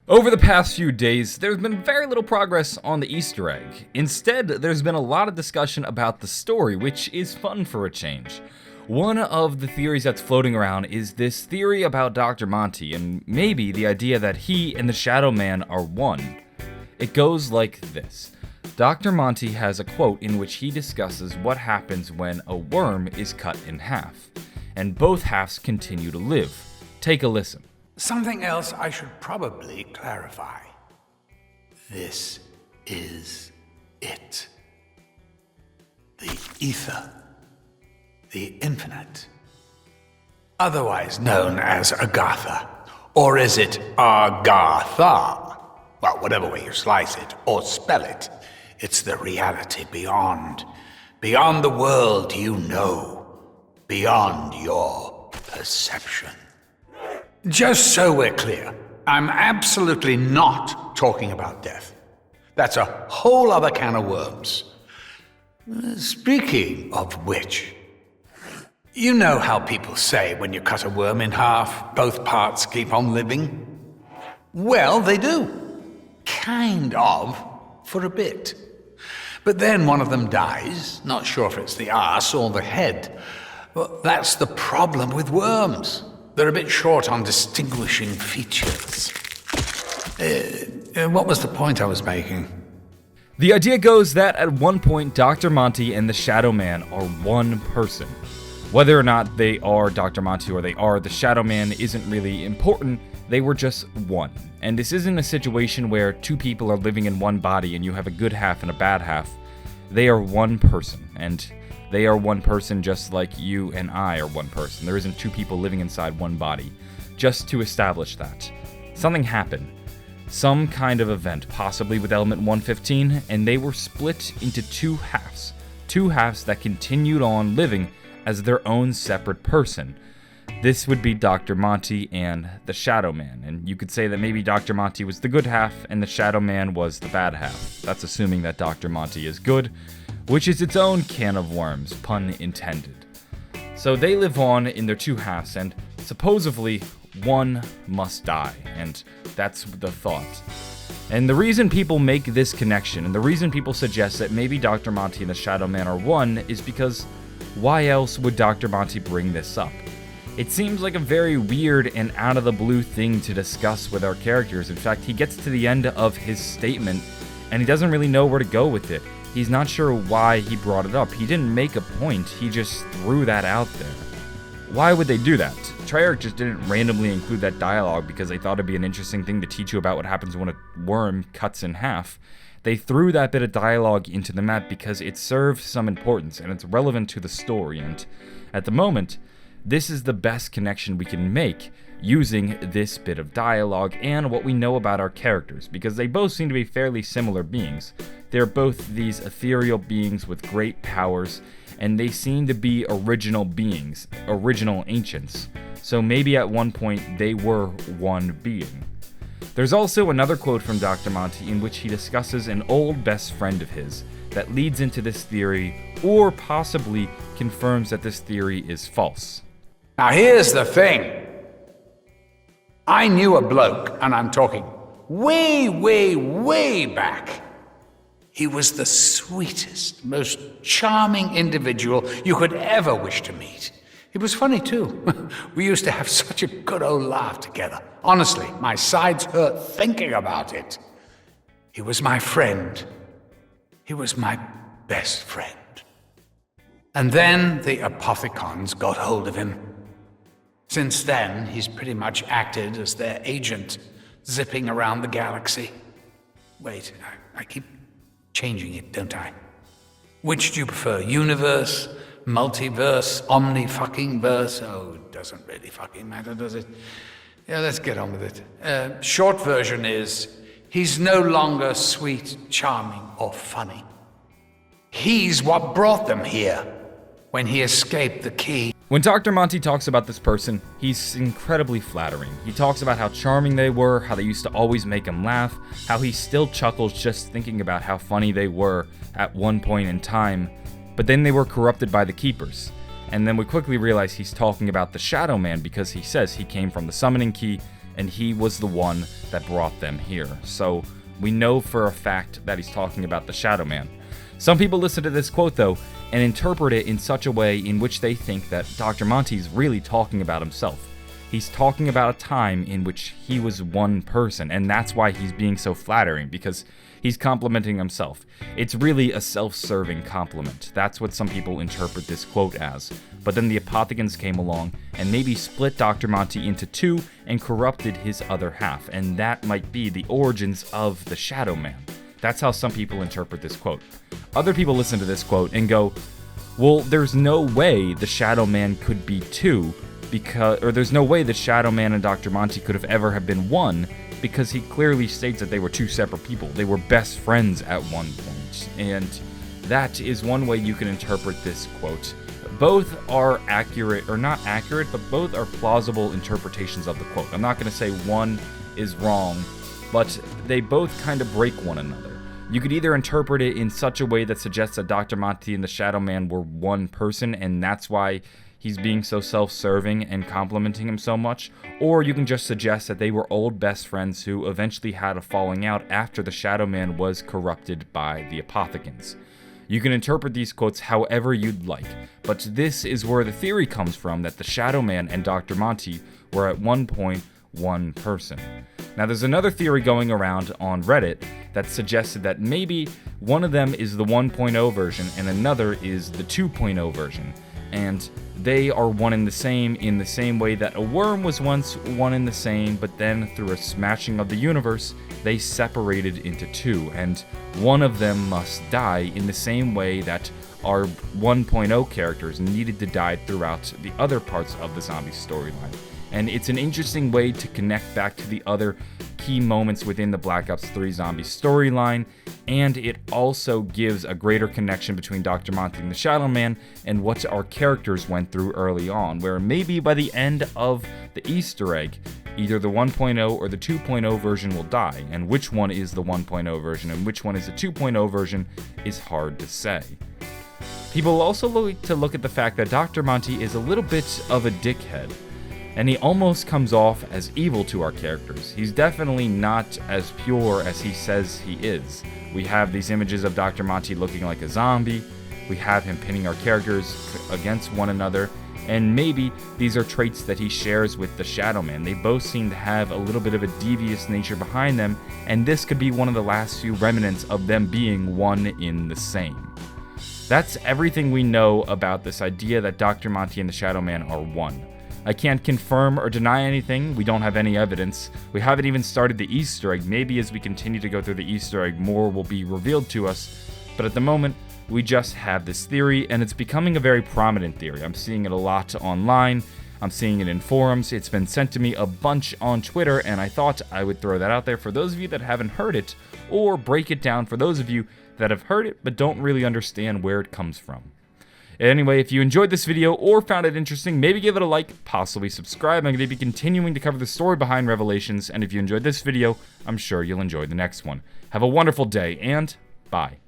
Over the past few days, there's been very little progress on the Easter egg. Instead, there's been a lot of discussion about the story, which is fun for a change. One of the theories that's floating around is this theory about Dr. Monty, and maybe the idea that he and the Shadow Man are one. It goes like this. Dr. Monty has a quote in which he discusses what happens when a worm is cut in half, and both halves continue to live. Take a listen. Something else I should probably clarify. This is it. The ether. The infinite. Otherwise known as Agartha. Or is it Agartha? Well, whatever way you slice it or spell it, it's the reality beyond. Beyond the world you know. Beyond your perception. Just so we're clear, I'm absolutely not talking about death. That's a whole other can of worms. Speaking of which, you know how people say when you cut a worm in half, both parts keep on living? Well, they do. Kind of, for a bit. But then one of them dies, not sure if it's the arse or the head. Well, that's the problem with worms. They're a bit short on distinguishing features. What was the point I was making? The idea goes that at one point, Dr. Monty and the Shadow Man are one person. Whether or not they are Dr. Monty or they are the Shadow Man isn't really important, they were just one. And this isn't a situation where two people are living in one body and you have a good half and a bad half. They are one person, and they are one person just like you and I are one person. There isn't two people living inside one body. Just to establish that. Something happened. Some kind of event, possibly with element 115, and they were split into two halves. Two halves that continued on living as their own separate person. This would be Dr. Monty and the Shadow Man, and you could say that maybe Dr. Monty was the good half and the Shadow Man was the bad half. That's assuming that Dr. Monty is good, which is its own can of worms, pun intended. So they live on in their two halves, and supposedly one must die, and that's the thought. And the reason people make this connection, and the reason people suggest that maybe Dr. Monty and the Shadow Man are one, is because why else would Dr. Monty bring this up? It seems like a very weird and out-of-the-blue thing to discuss with our characters. In fact, he gets to the end of his statement, and he doesn't really know where to go with it. He's not sure why he brought it up. He didn't make a point, he just threw that out there. Why would they do that? Treyarch just didn't randomly include that dialogue because they thought it'd be an interesting thing to teach you about what happens when a worm cuts in half. They threw that bit of dialogue into the map because it serves some importance and it's relevant to the story, and at the moment, this is the best connection we can make using this bit of dialogue and what we know about our characters, because they both seem to be fairly similar beings. They're both these ethereal beings with great powers, and they seem to be original beings, original ancients. So maybe at one point they were one being. There's also another quote from Dr. Monty in which he discusses an old best friend of his that leads into this theory, or possibly confirms that this theory is false. Now here's the thing. I knew a bloke, and I'm talking way, way, way back. He was the sweetest, most charming individual you could ever wish to meet. He was funny too. We used to have such a good old laugh together. Honestly, my sides hurt thinking about it. He was my friend. He was my best friend. And then the Apothecons got hold of him. Since then, he's pretty much acted as their agent, zipping around the galaxy. Wait, I keep changing it, don't I? Which do you prefer, universe, multiverse, omni-fucking-verse? Oh, it doesn't really fucking matter, does it? Yeah, let's get on with it. Short version is, he's no longer sweet, charming, or funny. He's what brought them here, when he escaped the key. When Dr. Monty talks about this person, he's incredibly flattering. He talks about how charming they were, how they used to always make him laugh, how he still chuckles just thinking about how funny they were at one point in time, but then they were corrupted by the Keepers. And then we quickly realize he's talking about the Shadow Man because he says he came from the Summoning Key and he was the one that brought them here. So we know for a fact that he's talking about the Shadow Man. Some people listen to this quote, though, and interpret it in such a way in which they think that Dr. Monty's really talking about himself. He's talking about a time in which he was one person, and that's why he's being so flattering, because he's complimenting himself. It's really a self-serving compliment. That's what some people interpret this quote as. But then the Apothegons came along and maybe split Dr. Monty into two and corrupted his other half, and that might be the origins of the Shadow Man. That's how some people interpret this quote. Other people listen to this quote and go, well, there's no way the Shadow Man could be two, or there's no way the Shadow Man and Dr. Monty could have been one, because he clearly states that they were two separate people. They were best friends at one point, and that is one way you can interpret this quote. Both are accurate, or not accurate, but both are plausible interpretations of the quote. I'm not going to say one is wrong, but they both kind of break one another. You could either interpret it in such a way that suggests that Dr. Monty and the Shadow Man were one person, and that's why he's being so self-serving and complimenting him so much, or you can just suggest that they were old best friends who eventually had a falling out after the Shadow Man was corrupted by the Apothegons. You can interpret these quotes however you'd like, but this is where the theory comes from that the Shadow Man and Dr. Monty were at one point one person. Now there's another theory going around on Reddit that suggested that maybe one of them is the 1.0 version and another is the 2.0 version, and they are one and the same in the same way that a worm was once one and the same, but then through a smashing of the universe, they separated into two, and one of them must die in the same way that our 1.0 characters needed to die throughout the other parts of the zombie storyline. And it's an interesting way to connect back to the other key moments within the Black Ops 3 zombie storyline, and it also gives a greater connection between Dr. Monty and the Shadow Man and what our characters went through early on, where maybe by the end of the Easter egg, either the 1.0 or the 2.0 version will die, and which one is the 1.0 version and which one is the 2.0 version is hard to say. People also like to look at the fact that Dr. Monty is a little bit of a dickhead, and he almost comes off as evil to our characters. He's definitely not as pure as he says he is. We have these images of Dr. Monty looking like a zombie, we have him pinning our characters against one another, and maybe these are traits that he shares with the Shadow Man. They both seem to have a little bit of a devious nature behind them, and this could be one of the last few remnants of them being one in the same. That's everything we know about this idea that Dr. Monty and the Shadow Man are one. I can't confirm or deny anything. We don't have any evidence. We haven't even started the Easter egg. Maybe as we continue to go through the Easter egg, more will be revealed to us. But at the moment, we just have this theory, and it's becoming a very prominent theory. I'm seeing it a lot online. I'm seeing it in forums. It's been sent to me a bunch on Twitter, and I thought I would throw that out there for those of you that haven't heard it, or break it down for those of you that have heard it but don't really understand where it comes from. Anyway, if you enjoyed this video or found it interesting, maybe give it a like, possibly subscribe. I'm going to be continuing to cover the story behind Revelations, and if you enjoyed this video, I'm sure you'll enjoy the next one. Have a wonderful day, and bye.